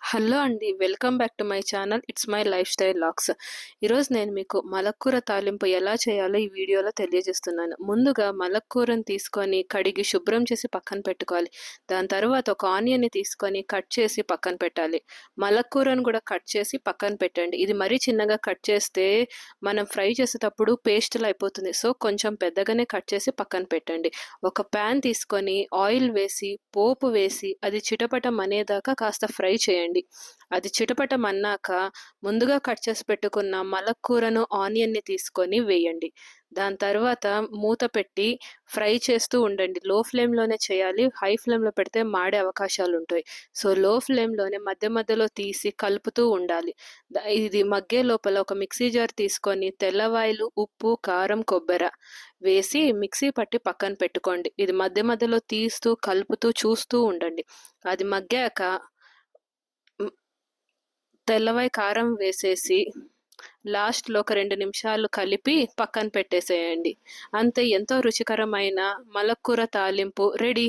Hello అండి. Welcome back to my channel. It's my life style vlogs. ఈరోజు నేను మీకు మలక్కూర తాలింపు ఎలా చేయాలో ఈ వీడియోలో తెలియజేస్తున్నాను. ముందుగా మలక్కూరను తీసుకొని కడిగి శుభ్రం చేసి పక్కన పెట్టుకోవాలి. దాని తర్వాత ఒక ఆనియన్‌ని తీసుకొని కట్ చేసి పక్కన పెట్టాలి. మలక్కూరను కూడా కట్ చేసి పక్కన పెట్టండి. ఇది మరీ చిన్నగా కట్ చేస్తే మనం ఫ్రై చేసేటప్పుడు పేస్ట్‌లా అయిపోతుంది. సో, కొంచెం పెద్దగానే కట్ చేసి పక్కన పెట్టండి. ఒక ప్యాన్ తీసుకొని ఆయిల్ వేసి, పోపు వేసి అది చిటపటం అనేదాకా కాస్త ఫ్రై చేయండి. అది చిటపటమన్నాక ముందుగా కట్ చేసి పెట్టుకున్న మలక్కూరను, ఆనియన్‌ని తీసుకొని వేయండి. దాని తర్వాత మూత పెట్టి ఫ్రై చేస్తూ ఉండండి. లో ఫ్లేమ్‌లోనే చేయాలి. హై ఫ్లేమ్‌లో పెడితే మాడే అవకాశాలుంటాయి. సో, లో ఫ్లేమ్‌లోనే మధ్య మధ్యలో తీసి కలుపుతూ ఉండాలి. ఇది మగ్గే లోపల ఒక మిక్సీ జార్ తీసుకొని తెల్లవాయలు, ఉప్పు, కారం, కొబ్బెర వేసి మిక్సీ పట్టి పక్కన పెట్టుకోండి. ఇది మధ్య మధ్యలో తీస్తూ, కలుపుతూ, చూస్తూ ఉండండి. అది మగ్గాక తెల్లవాయి కారం వేసేసి లాస్ట్‌లో ఒక 2 నిమిషాలు కలిపి పక్కన పెట్టేసేయండి. అంతే, ఎంతో రుచికరమైన మలక్కూర తాలింపు రెడీ.